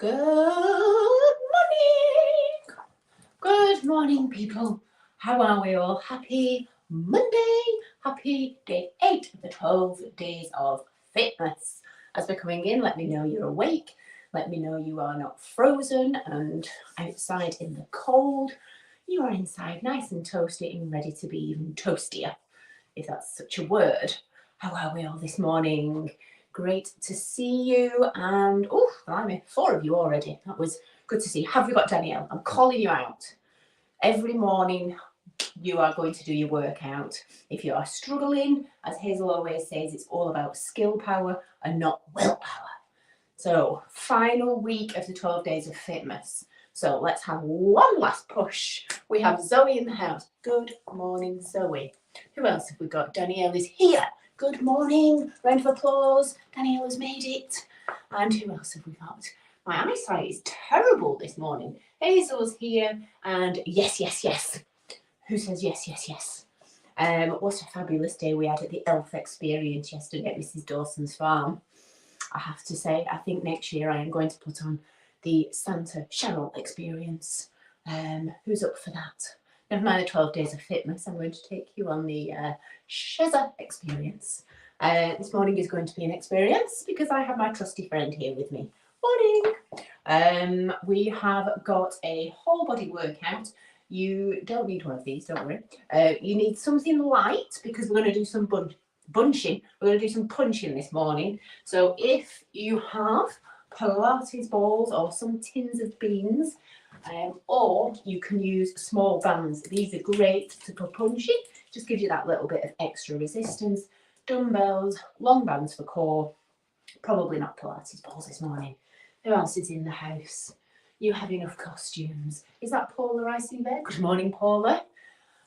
Good morning. Good morning, people. How are we all? Happy Monday. Happy day 8 of the 12 days of fitness. As we're coming in, let me know you're awake. Let me know you are not frozen and outside in the cold. You are inside nice and toasty and ready to be even toastier, if that's such a word. How are we all this morning? Great to see you. And oh, blimey, 4 of you already. That was good to see. Have we got Danielle? I'm calling you out. Every morning you are going to do your workout. If you are struggling, as Hazel always says, it's all about skill power and not willpower. So, final week of the 12 days of fitness. So let's have one last push. We have Zoe in the house. Good morning, Zoe. Who else have we got? Danielle is here. Good morning. Round of applause. Danielle has made it. And who else have we got? My eyesight is terrible this morning. Hazel's here. And yes, yes, yes. Who says yes, yes, yes? What a fabulous day we had at the elf experience yesterday at Mrs. Dawson's farm. I have to say, I think next year I am going to put on the Santa Cheryl experience. Who's up for that? Never mind the 12 days of fitness, I'm going to take you on the Sheza experience. This morning is going to be an experience because I have my trusty friend here with me. Morning! We have got a whole body workout. You don't need one of these, don't worry. You need something light because we're going to do some bunching. We're going to do some punching this morning. So if you have Pilates balls or some tins of beans, or you can use small bands. These are great for punching. Just gives you that little bit of extra resistance. Dumbbells, long bands for core. Probably not Pilates balls this morning. Who else is in the house? You have enough costumes. Is that Paula I see there? Good morning, Paula.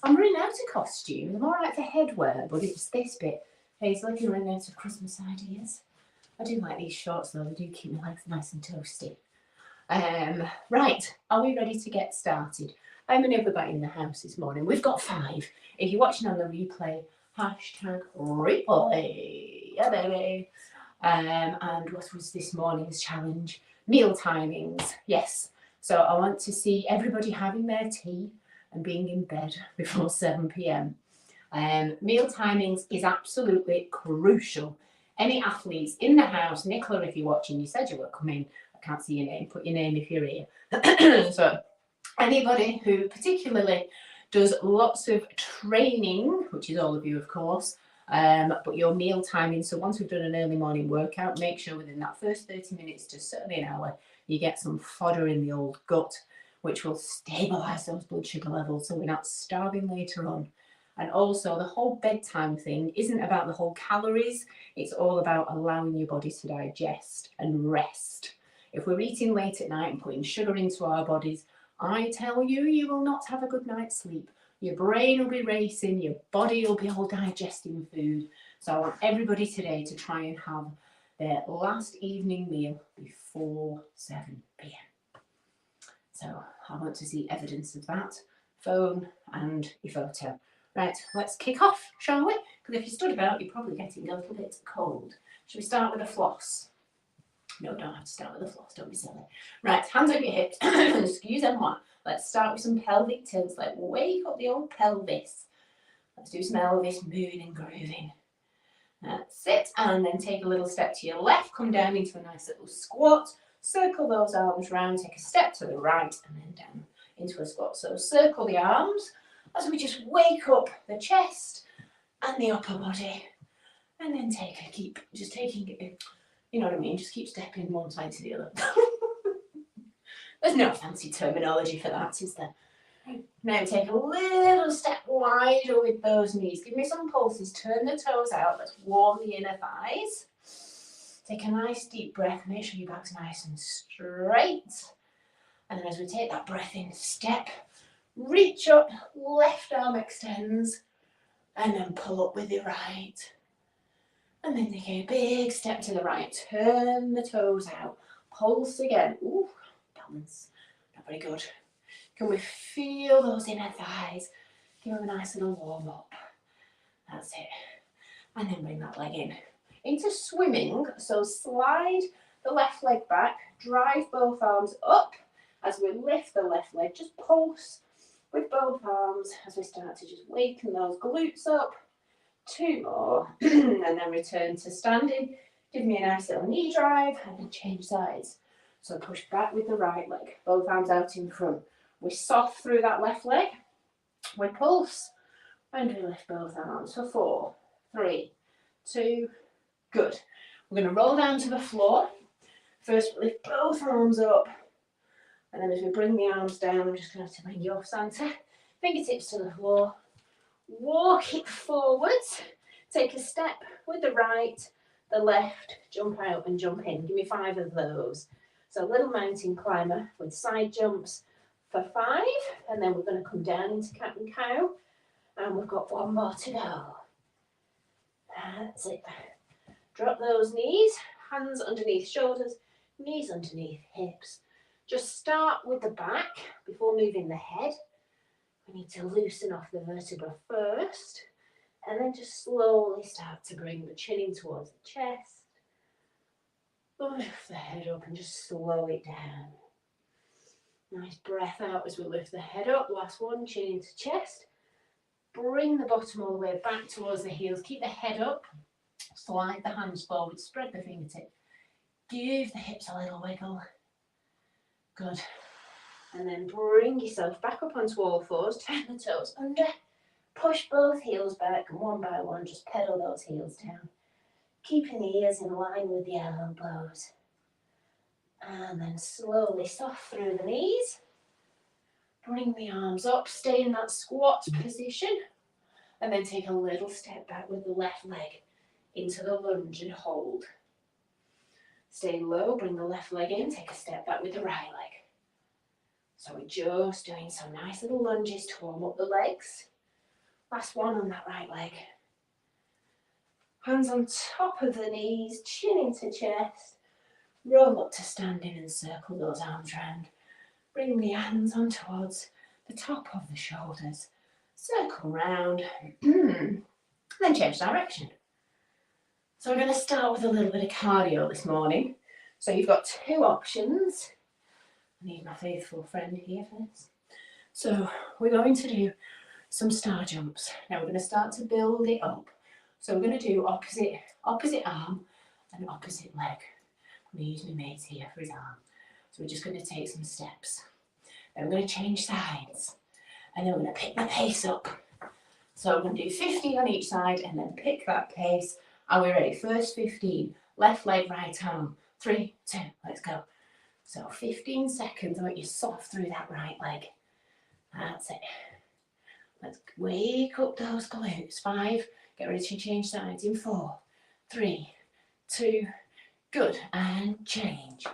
I'm running out of costumes. I'm all right for headwear, but it's this bit. Hazel, if you're running out of Christmas ideas. I do like these shorts though. They do keep my legs nice and toasty. Right, are we ready to get started? How many have we got in the house this morning? We've got 5. If you're watching on the replay, hashtag replay. Yeah, baby. And what was this morning's challenge? Meal timings. Yes. So I want to see everybody having their tea and being in bed before 7 p.m. Meal timings is absolutely crucial. Any athletes in the house, Nicola, if you're watching, you said you were coming. I can't see your name. Put your name if you're here. So anybody who particularly does lots of training, which is all of you, of course, but your meal timing. So once we've done an early morning workout, make sure within that first 30 minutes to certainly an hour, you get some fodder in the old gut, which will stabilise those blood sugar levels so we're not starving later on. And also the whole bedtime thing isn't about the whole calories. It's all about allowing your body to digest and rest. If we're eating late at night and putting sugar into our bodies, I tell you, you will not have a good night's sleep. Your brain will be racing, your body will be all digesting food. So I want everybody today to try and have their last evening meal before 7 p.m. So I want to see evidence of that. Phone and your photo. Right, let's kick off, shall we? Because if you stood about, you're probably getting a little bit cold. Should we start with a floss? No, don't have to start with a floss, don't be silly. Right, hands on your hips. Excusez-moi. Let's start with some pelvic tilts. Let's wake up the old pelvis. Let's do some Elvis moving and grooving. Sit and then take a little step to your left. Come down into a nice little squat. Circle those arms round. Take a step to the right and then down into a squat. So circle the arms as we just wake up the chest and the upper body. And then keep just taking it, you know what I mean? Just keep stepping one side to the other. There's no fancy terminology for that, is there? Now take a little step wider with those knees. Give me some pulses. Turn the toes out. Let's warm the inner thighs. Take a nice deep breath. Make sure your back's nice and straight. And then as we take that breath in, step, reach up, left arm extends, and then pull up with your right. And then take a big step to the right. Turn the toes out. Pulse again. Ooh, balance. Not very good. Can we feel those inner thighs? Give them a nice little warm up. That's it. And then bring that leg in. Into swimming. So slide the left leg back, drive both arms up as we lift the left leg, just pulse with both arms as we start to just waken those glutes up. 2 more, and then return to standing. Give me a nice little knee drive and then change sides. So push back with the right leg, both arms out in front. We soft through that left leg, we pulse, and we lift both arms for 4, 3, 2, good. We're going to roll down to the floor. First, lift both arms up, and then as we bring the arms down, I'm just going to bring you off center, fingertips to the floor, walk it forwards, take a step with the right, the left, jump out and jump in. Give me 5 of those. So a little mountain climber with side jumps for 5, and then we're going to come down into cat and cow, and we've got 1 more to go. That's it. Drop those knees, hands underneath shoulders, knees underneath hips. Just start with the back before moving the head. We need to loosen off the vertebra first, and then just slowly start to bring the chin in towards the chest. Lift the head up and just slow it down. Nice breath out as we lift the head up. Last one, chin into chest. Bring the bottom all the way back towards the heels. Keep the head up. Slide the hands forward. Spread the fingertips. Give the hips a little wiggle. Good. And then bring yourself back up onto all fours. Turn the toes under. Push both heels back. And one by one, just pedal those heels down. Keeping the ears in line with the elbows. And then slowly soft through the knees. Bring the arms up. Stay in that squat position. And then take a little step back with the left leg into the lunge and hold. Stay low. Bring the left leg in. Take a step back with the right leg. So we're just doing some nice little lunges to warm up the legs. Last one on that right leg. Hands on top of the knees, chin into chest. Roll up to standing and circle those arms round. Bring the hands on towards the top of the shoulders. Circle round. Then change direction. So we're going to start with a little bit of cardio this morning. So you've got 2 options. I need my faithful friend here for this. So we're going to do some star jumps. Now we're going to start to build it up. So we're going to do opposite arm and opposite leg. I'm going to use my mate here for his arm. So we're just going to take some steps. Then we're going to change sides. And then we're going to pick the pace up. So we're going to do 15 on each side and then pick that pace. Are we ready? First 15. Left leg, right arm. 3, 2, let's go. So 15 seconds. I want you soft through that right leg. That's it. Let's wake up those glutes. 5. Get ready to change sides in 4, 3, 2, good. And change.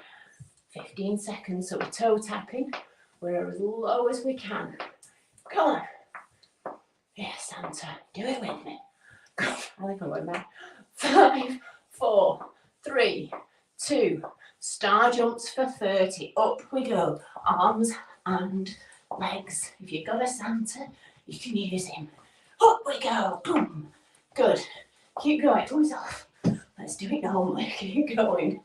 15 seconds. So we're toe tapping. We're as low as we can. Come on. Yes, Santa. Do it with me. I think I'm going back. 5, 4, 3, 2. Star jumps for 30. Up we go. Arms and legs. If you've got a Santa, you can use him. Up we go. Boom. Good. Keep going. Arms off. Let's do it normally. Keep going.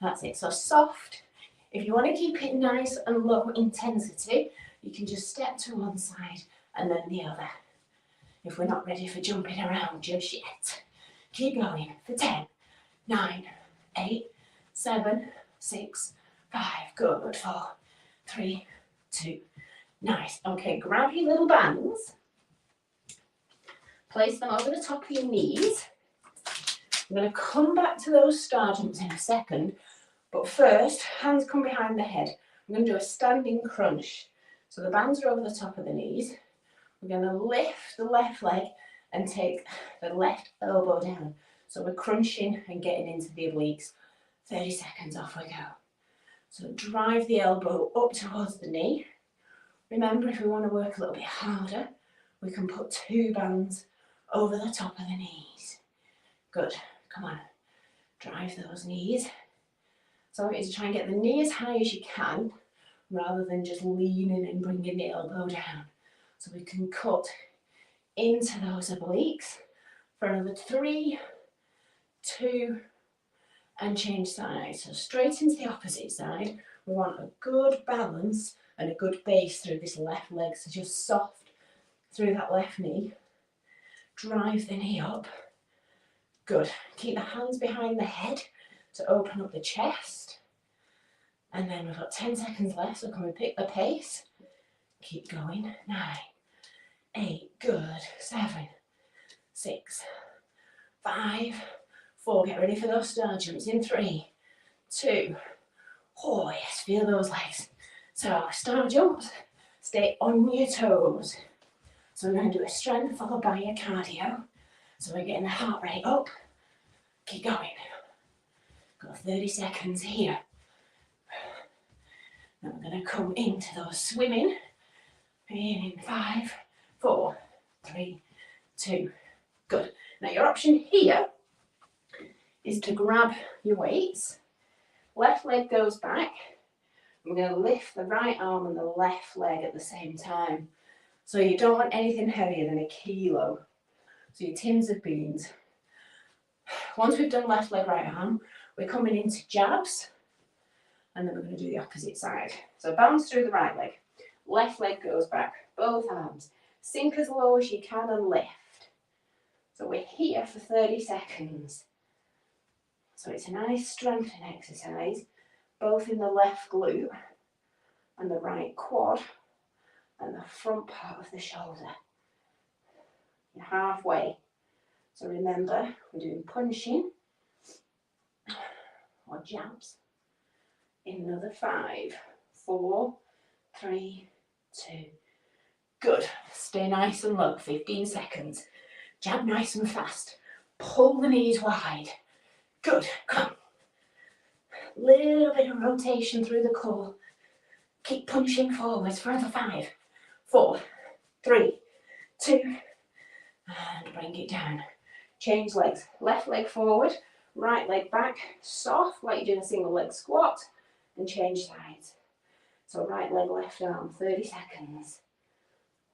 That's it. So soft. If you want to keep it nice and low intensity, you can just step to one side and then the other. If we're not ready for jumping around just yet. Keep going for 10, 9, 8, 7, 6, 5. Good. 4, 3, 2. Nice. Okay, grab your little bands. Place them over the top of your knees. I'm going to come back to those star jumps in a second. But first, hands come behind the head. I'm going to do a standing crunch. So the bands are over the top of the knees. We're going to lift the left leg and take the left elbow down. So we're crunching and getting into the obliques. 30 seconds, off we go. So drive the elbow up towards the knee. Remember, if we want to work a little bit harder, we can put 2 bands over the top of the knees. Good, come on. Drive those knees. So I want you to try and get the knee as high as you can, rather than just leaning and bringing the elbow down. So we can cut into those obliques for another 3, 2, and change sides. So straight into the opposite side. We want a good balance and a good base through this left leg. So just soft through that left knee. Drive the knee up. Good. Keep the hands behind the head to open up the chest. And then we've got 10 seconds left, so can we pick the pace? Keep going. 9, 8, good. 7, 6, 5, 4. Get ready for those star jumps in 3, 2. Oh yes, feel those legs. So star jumps, stay on your toes. So we're going to do a strength followed by a cardio. So we're getting the heart rate up. Keep going. Got 30 seconds here. Then we're going to come into those swimming. In 5, 4, 3, 2. Good. Now your option here is to grab your weights. Left leg goes back. We're going to lift the right arm and the left leg at the same time. So you don't want anything heavier than 1 kilo. So your tins of beans. Once we've done left leg, right arm, we're coming into jabs. And then we're going to do the opposite side. So bounce through the right leg. Left leg goes back. Both arms. Sink as low as you can and lift. So we're here for 30 seconds. So it's a nice strengthening exercise, both in the left glute and the right quad and the front part of the shoulder. You're halfway. So remember, we're doing punching or jabs. In another 5, 4, 3, 2. Good. Stay nice and low, 15 seconds. Jab nice and fast. Pull the knees wide. Good. Come. Little bit of rotation through the core. Keep punching forwards for another 5, 4, 3, 2, and bring it down. Change legs. Left leg forward, right leg back, soft like you're doing a single leg squat, and change sides. So right leg, left arm, 30 seconds.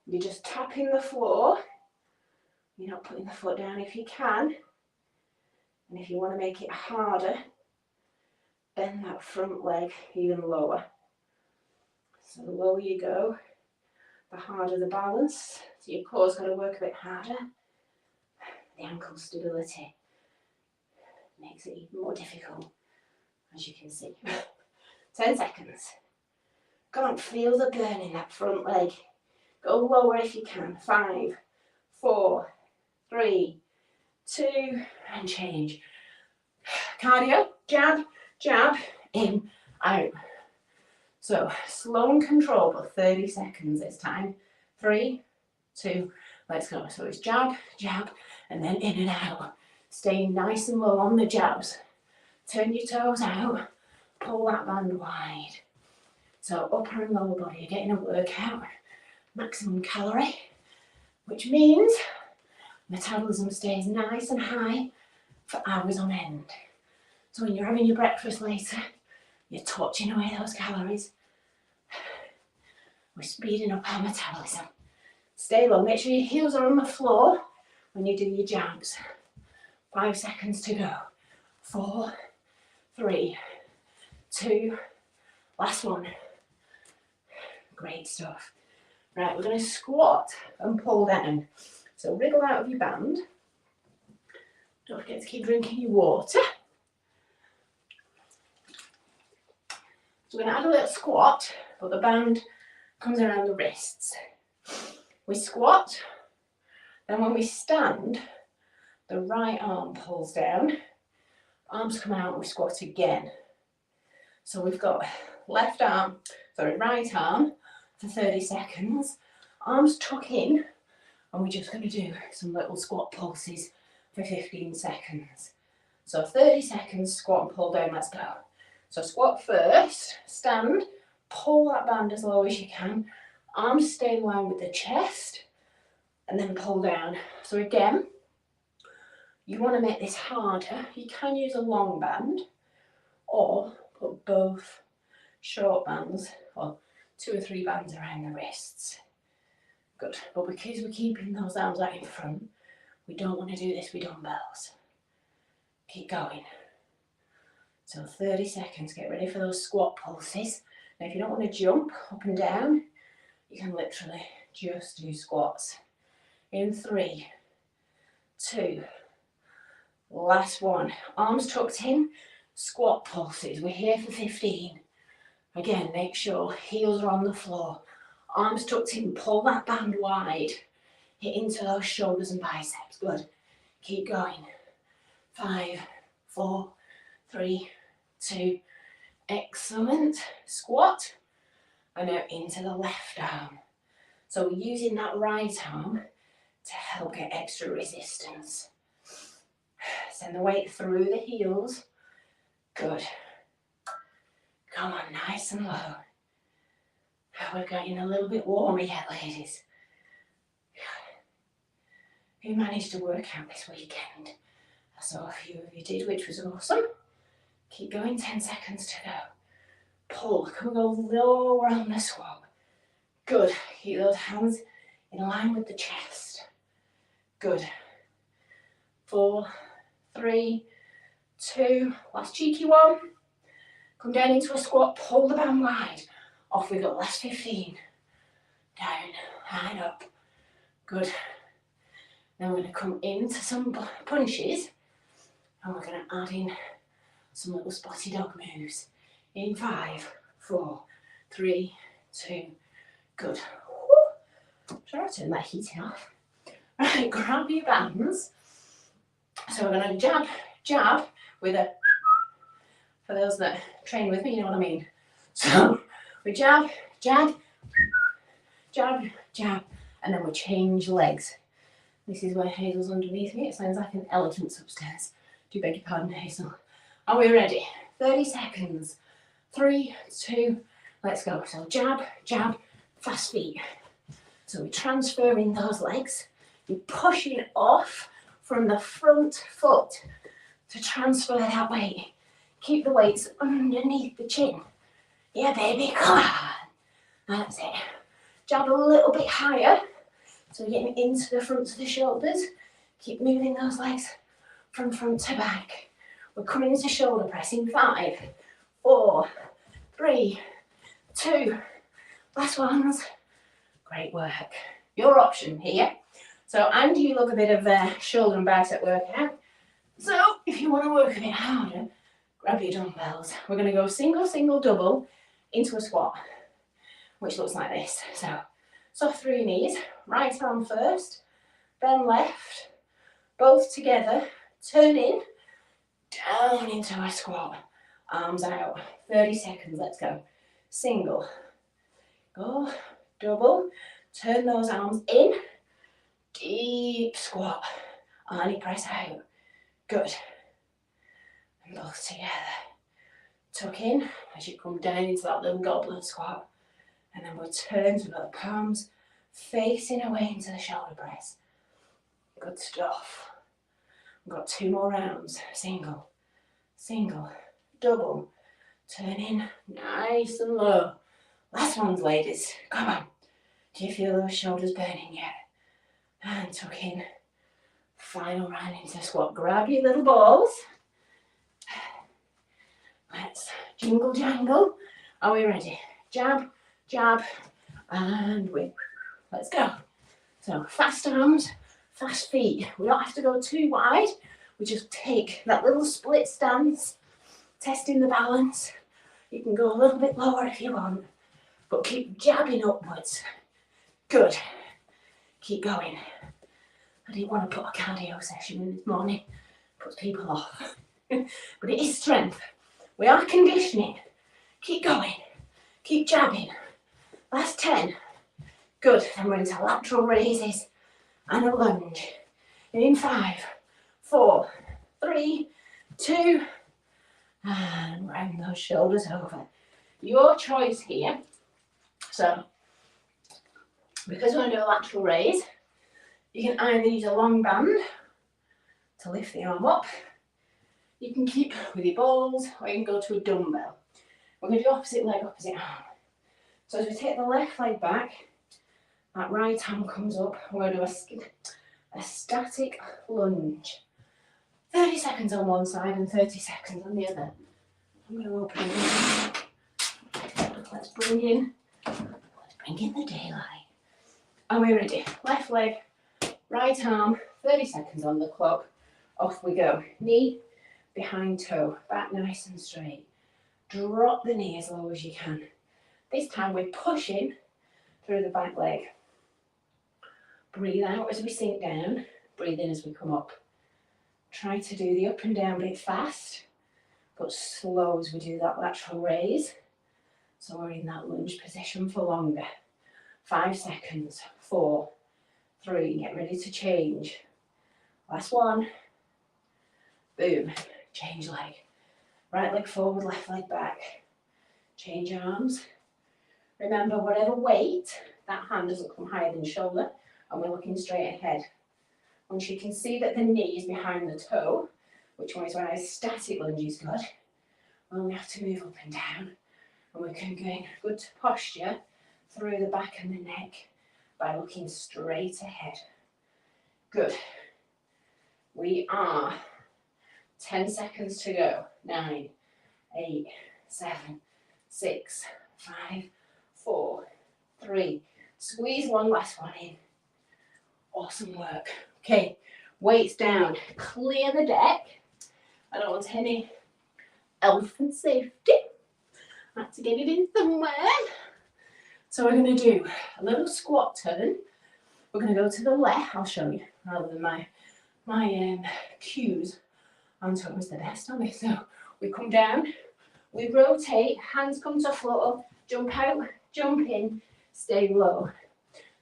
You're just tapping the floor. You're not putting the foot down if you can. And if you want to make it harder, bend that front leg even lower. So the lower you go, the harder the balance. So your core's got to work a bit harder. The ankle stability makes it even more difficult, as you can see. 10 seconds. Come on, feel the burn in that front leg. Go lower if you can. 5, 4, 3, 2, and change. Cardio, jab, jab, in, out. So slow and control, but 30 seconds this time. 3, 2, let's go. So it's jab, jab, and then in and out. Staying nice and low on the jabs. Turn your toes out, pull that band wide. So upper and lower body are getting a workout. Maximum calorie, which means metabolism stays nice and high for hours on end. So when you're having your breakfast later, you're torching away those calories. We're speeding up our metabolism. Stay low. Make sure your heels are on the floor when you do your jabs. 5 seconds to go. 4, 3, 2, last one. Great stuff. Right, we're going to squat and pull down. So wriggle out of your band. Don't forget to keep drinking your water. So we're going to add a little squat, but the band comes around the wrists. We squat, then when we stand, the right arm pulls down, arms come out, and we squat again. So we've got right arm for 30 seconds, arms tuck in, and we're just going to do some little squat pulses for 15 seconds. So 30 seconds, squat and pull down, let's go. So squat first, stand, pull that band as low as you can, arms stay in line with the chest, and then pull down. So again, you want to make this harder. You can use a long band, or put both short bands, or 2 or 3 bands around the wrists. Good, but because we're keeping those arms out in front, we don't want to do this with dumbbells. Keep going. So 30 seconds, get ready for those squat pulses. Now if you don't want to jump up and down, you can literally just do squats. In 3, 2, last one. Arms tucked in, squat pulses. We're here for 15. Again, make sure heels are on the floor. Arms tucked in, pull that band wide. Hit into those shoulders and biceps. Good. Keep going. 5, 4, 3, 2. Excellent. Squat. And now into the left arm. So we're using that right arm to help get extra resistance. Send the weight through the heels. Good. Come on, nice and low. We're getting a little bit warmer yet, ladies. Who managed to work out this weekend? I saw a few of you did, which was awesome. Keep going, 10 seconds to go. Pull, come and go lower on the squat. Good, keep those hands in line with the chest. Good. 4, 3, 2, last cheeky one. Come down into a squat, pull the band wide. Off we go, last 15. Down and up. Good. Then we're going to come into some punches and we're going to add in some little spotty dog moves. In 5, 4, 3, 2, good. Try to turn that heating off. Right, grab your bands. So we're going to jab with a, for those that train with me, you know what I mean. So we jab, jab, and then we change legs. This is where Hazel's underneath me. It sounds like an elephant upstairs. Do beg your pardon, Hazel. Are we ready? 30 seconds. 3, 2, let's go. So jab, jab, fast feet. So we're transferring those legs. You're pushing off from the front foot to transfer that weight. Keep the weights underneath the chin. Yeah, baby, come on. That's it. Jab a little bit higher. So you're getting into the front of the shoulders. Keep moving those legs from front to back. We're coming into shoulder press in 5, 4, 3, 2. Last ones. Great work. Your option here. So, and you love a bit of shoulder and bicep workout. So, if you want to work a bit harder, grab your dumbbells. We're going to go single, single, double into a squat, which looks like this. So, soft through your knees, right arm first, then left, both together, turn in, down into a squat, arms out, 30 seconds, let's go. Single, go, double, turn those arms in, deep squat, arnie press out, good, and both together. Tuck in as you come down into that little goblet squat. And then we'll turn so we've got the palms facing away into the shoulder press. Good stuff. We've got 2 more rounds. Single, single, double. Turn in nice and low. Last ones, ladies. Come on. Do you feel those shoulders burning yet? And tuck in. Final round into the squat. Grab your little balls. Let's jingle jangle. Are we ready? Jab, jab, and whip. Let's go. So fast arms, fast feet. We don't have to go too wide. We just take that little split stance, testing the balance. You can go a little bit lower if you want, but keep jabbing upwards. Good. Keep going. I didn't want to put a cardio session in this morning. Puts people off. But it is strength. We are conditioning. Keep going. Keep jabbing. Last 10. Good. Then we're into lateral raises and a lunge. And in 5, 4, 3, 2, and round those shoulders over. Your choice here. So, because we're going to do a lateral raise, you can either use a long band to lift the arm up. You can keep with your balls, or you can go to a dumbbell. We're going to do opposite leg, opposite arm. So as we take the left leg back, that right arm comes up. We're going to do a static lunge. 30 seconds on one side and 30 seconds on the other. I'm going to open it. Let's bring in the daylight. Are we ready? Left leg, right arm, 30 seconds on the clock. Off we go. Knee behind toe, back nice and straight. Drop the knee as low as you can. This time we're pushing through the back leg. Breathe out as we sink down. Breathe in as we come up. Try to do the up and down bit fast, but slow as we do that lateral raise. So we're in that lunge position for longer. 5 seconds. 4, 3, get ready to change. Last one. Boom. Change leg. Right leg forward, left leg back. Change arms. Remember, whatever weight, that hand doesn't come higher than shoulder, and we're looking straight ahead. Once you can see that the knee is behind the toe, which one is why a static lunge is good, we only have to move up and down, and we can gain good posture through the back and the neck by looking straight ahead. Good. We are 10 seconds to go. 9, 8, 7, 6, 5, 4, 3. Squeeze one last one in. Awesome work. Okay, weights down. Clear the deck. I don't want any elephant safety. I have to get it in somewhere. So we're going to do a little squat turn. We're going to go to the left. I'll show you rather than my cues. I'm always the best on this. So we come down, we rotate, hands come to floor, jump out, jump in, stay low.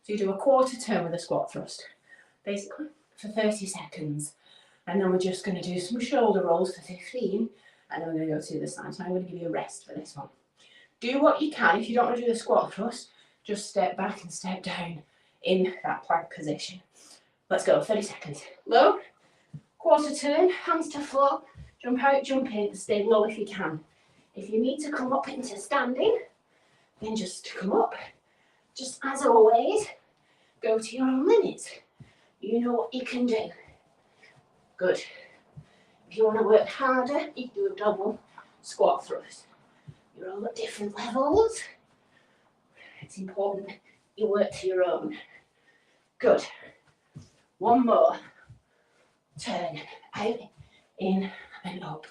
So you do a quarter turn with a squat thrust, basically for 30 seconds. And then we're just going to do some shoulder rolls for 15, and then we're going to go to the side. So I'm going to give you a rest for this one. Do what you can. If you don't want to do the squat thrust, just step back and step down in that plank position. Let's go, 30 seconds. Low, quarter turn, hands to floor, jump out, jump in, stay low if you can. If you need to come up into standing, then just come up. Just as always, go to your own limits. You know what you can do. Good. If you want to work harder, you can do a double squat thrust. You're all at different levels. It's important you work to your own. Good. One more. Turn out, in and up.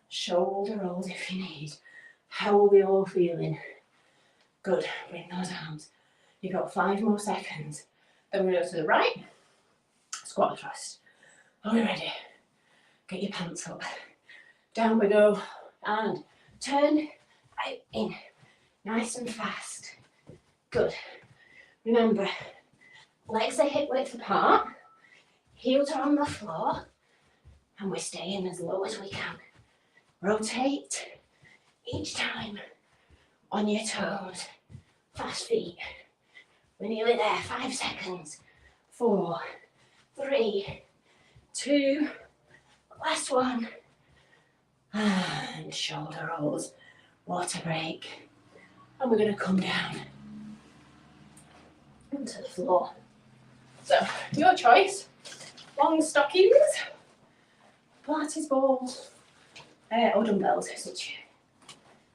Shoulder rolls if you need. How are we all feeling? Good. Bring those arms. You've got 5 more seconds. Then we go to the right. Squat thrust. Are we ready? Get your pants up. Down we go. And turn out, in. Nice and fast. Good. Remember, legs are hip width apart. Heels are on the floor. And we're staying as low as we can. Rotate each time on your toes. Fast feet. We're nearly there. 5 seconds. 4, 3, 2, last one. And shoulder rolls. Water break. And we're going to come down onto the floor. So, your choice. Long stockings, Pilates balls, or dumbbells, such.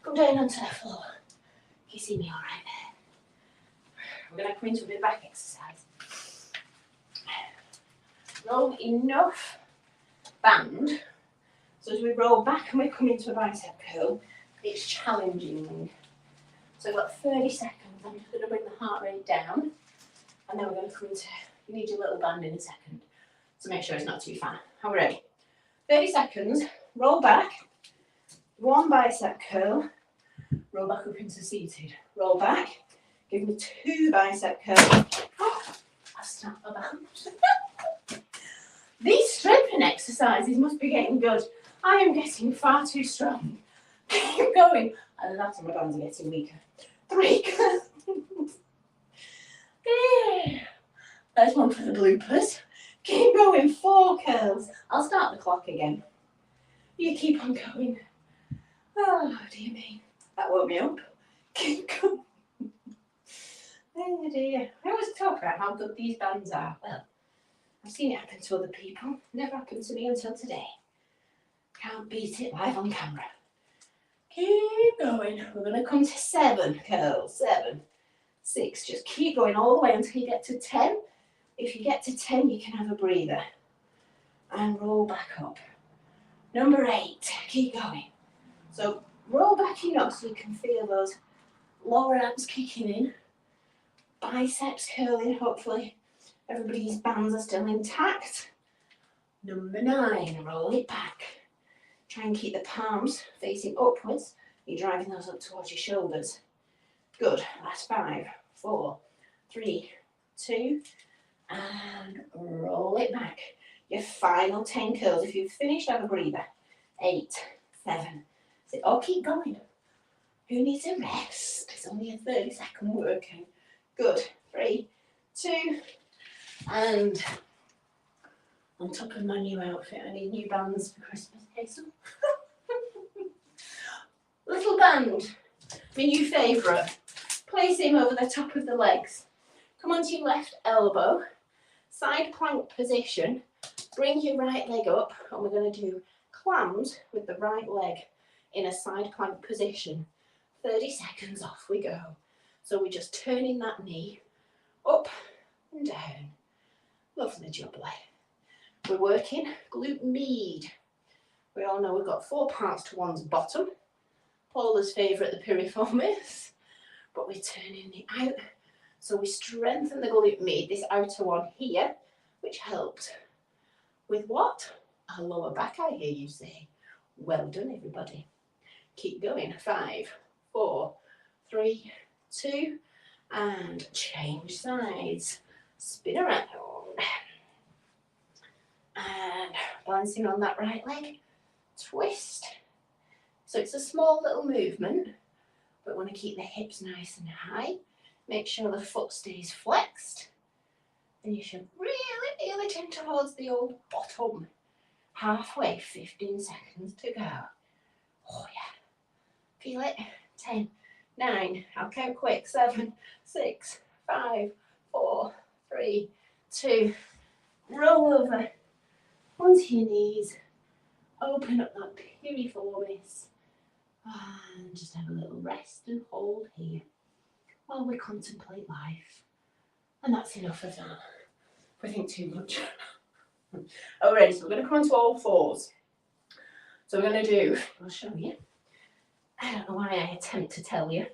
Come down onto the floor. You see me all right there. We're going to come into a bit of back exercise. Roll enough band, so as we roll back and we come into a bicep curl, it's challenging. So we've got 30 seconds. I'm just going to bring the heart rate down, and then we're going to come into, you need your little band in a second. So make sure it's not too far. Are we ready? 30 seconds, roll back, 1 bicep curl, roll back up into seated, roll back, give me 2 bicep curls. Oh, I snapped my band. These strengthening exercises must be getting good. I am getting far too strong. Keep going. And that's my bands are getting weaker. 3 curls. There's one for the bloopers. Keep going, 4 curls. I'll start the clock again. You keep on going. Oh, dear me. That woke me up. Keep going. Oh dear. I always talk about how good these bands are. Well, I've seen it happen to other people. Never happened to me until today. Can't beat it live on camera. Keep going. We're going to come to 7 curls. 7, 6. Just keep going all the way until you get to 10. If you get to 10, you can have a breather. And roll back up. Number 8. Keep going. So roll back your nose so you can feel those lower abs kicking in. Biceps curling, hopefully. Everybody's bands are still intact. Number 9. Roll it back. Try and keep the palms facing upwards. You're driving those up towards your shoulders. Good. Last 5, 4, 3, 2, and roll it back. Your final 10 curls. If you've finished, have a breather. 8, 7, 6. Oh, keep going. Who needs a rest? It's only a 30-second workout. Good. 3, 2, and on top of my new outfit, I need new bands for Christmas, Hazel. Little band, my new favourite. Place him over the top of the legs. Come onto your left elbow, side plank position. Bring your right leg up, and we're going to do clams with the right leg in a side plank position. 30 seconds, off we go. So we're just turning that knee up and down. Lovely jubbly. We're working glute med. We all know we've got 4 parts to one's bottom. Paula's favourite, the piriformis. But we're turning it out. So we strengthen the glute med, this outer one here, which helps with what? A lower back, I hear you say. Well done, everybody. Keep going. 5, 4, 3, 2, and change sides. Spin around. And balancing on that right leg. Twist. So it's a small little movement, but want to keep the hips nice and high. Make sure the foot stays flexed. And you should really feel it in towards the old bottom. Halfway, 15 seconds to go. Oh yeah. Feel it? 10, 9, I'll count quick. 7, 6, 5, 4, 3, 2. Roll over onto your knees. Open up that piriformis. And just have a little rest and hold here while we contemplate life. And that's enough of that. If we think too much. Alright, so we're going to come onto all fours. So we're going to do, I'll show you. I don't know why I attempt to tell you.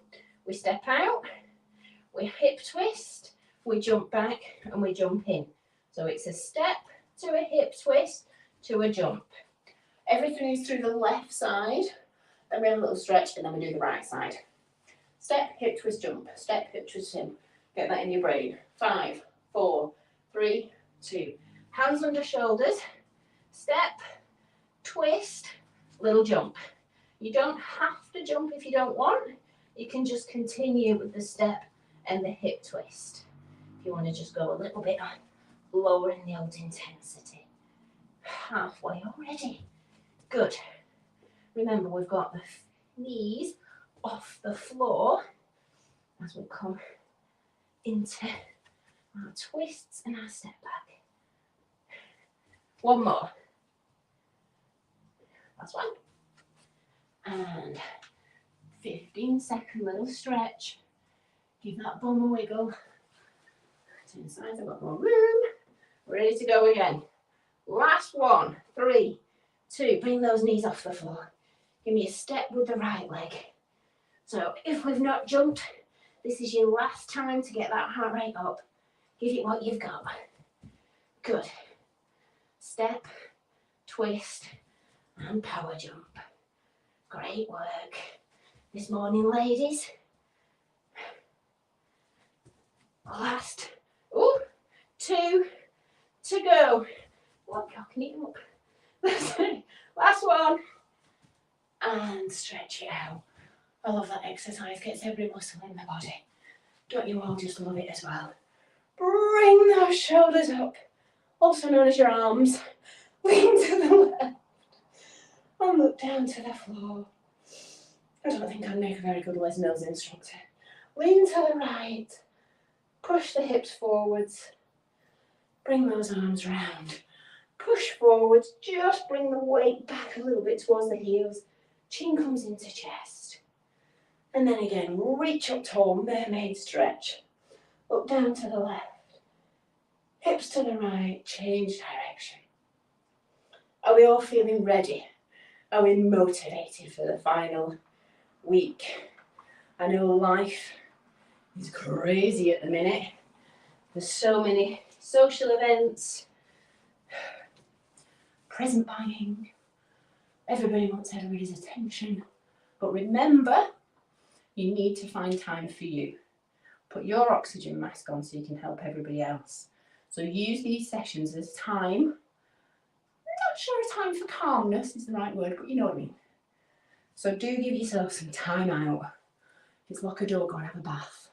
We step out, we hip twist, we jump back, and we jump in. So it's a step to a hip twist to a jump. Everything is through the left side. Then we have a little stretch, and then we do the right side. Step, hip twist, jump. Step, hip twist, jump. Get that in your brain. 5, 4, 3, 2. Hands under shoulders. Step, twist, little jump. You don't have to jump if you don't want. You can just continue with the step and the hip twist. If you want to just go a little bit lower in the old intensity. Halfway already. Good. Remember, we've got the knees off the floor as we come into our twists and our step back. One more. Last one. And 15-second little stretch. Give that bum a wiggle. Turn sides, I've got more room. Ready to go again. Last one. 3, 2. Bring those knees off the floor. Give me a step with the right leg. So if we've not jumped, this is your last time to get that heart rate up. Give it what you've got. Good. Step, twist, and power jump. Great work this morning, ladies. Last 2 to go. What, y'all can eat them up. Last one. And stretch it out. I love that exercise, gets every muscle in the body. Don't you all just love it as well? Bring those shoulders up, also known as your arms. Lean to the left and look down to the floor. I don't think I'd make a very good Les Mills instructor. Lean to the right, push the hips forwards, bring those arms round. Push forwards, just bring the weight back a little bit towards the heels. chin comes into chest. And then again, reach up tall, mermaid stretch. Up down to the left, hips to the right, change direction. Are we all feeling ready? Are we motivated for the final week? I know life is crazy at the minute. There's so many social events, present buying, everybody wants everybody's attention. But remember, you need to find time for you. Put your oxygen mask on so you can help everybody else. So use these sessions as time. I'm not sure a time for calmness is the right word, but you know what I mean. So do give yourself some time out. If it's lock a door, go and have a bath.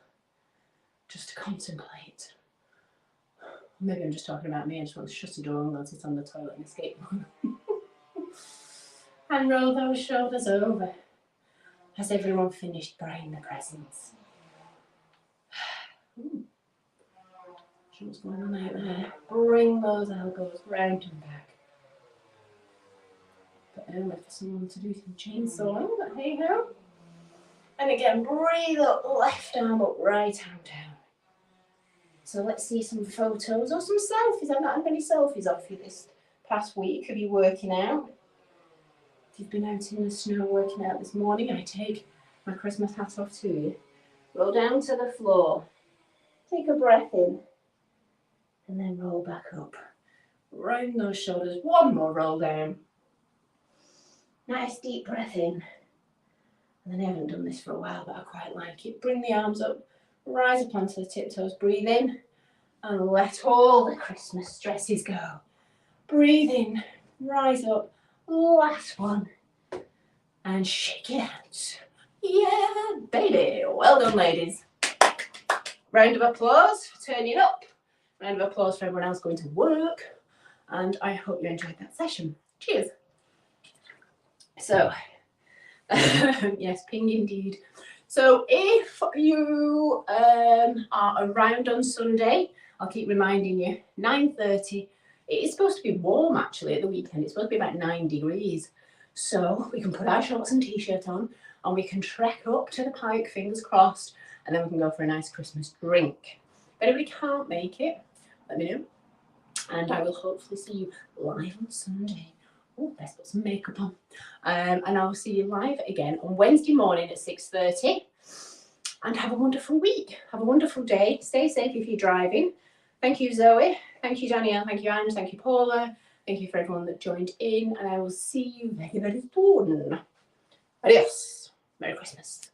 Just to contemplate. Maybe I'm just talking about me. I just want to shut the door and go sit on the toilet and escape. And roll those shoulders over. Has everyone finished buying the presents? What's going on out there? Bring those elbows round and back. But early for someone to do some chainsawing, but hey ho. And again, breathe up, left arm up, right arm down. So let's see some photos or some selfies. I've not had many selfies of you this past week of you working out. If you've been out in the snow working out this morning, I take my Christmas hat off to you. Roll down to the floor. Take a breath in. And then roll back up. Round those shoulders. One more roll down. Nice deep breath in. And then I haven't done this for a while, but I quite like it. Bring the arms up. Rise up onto the tiptoes. Breathe in. And let all the Christmas stresses go. Breathe in. Rise up. Last one. And shake it out. Yeah, baby. Well done, ladies. Round of applause for turning up. Round of applause for everyone else going to work. And I hope you enjoyed that session. Cheers. So, yes, ping indeed. So if you are around on Sunday, I'll keep reminding you, 9:30. It is supposed to be warm actually at the weekend. It's supposed to be about 9 degrees. So we can put our shorts and t-shirt on and we can trek up to the pike, fingers crossed, and then we can go for a nice Christmas drink. If anybody can't make it, let me know. And I will hopefully see you live on Sunday. Oh, let's put some makeup on. And I'll see you live again on Wednesday morning at 6:30. And have a wonderful week. Have a wonderful day. Stay safe if you're driving. Thank you, Zoe. Thank you, Danielle. Thank you, Ange. Thank you, Paula. Thank you for everyone that joined in. And I will see you very, very soon. Adios. Merry Christmas.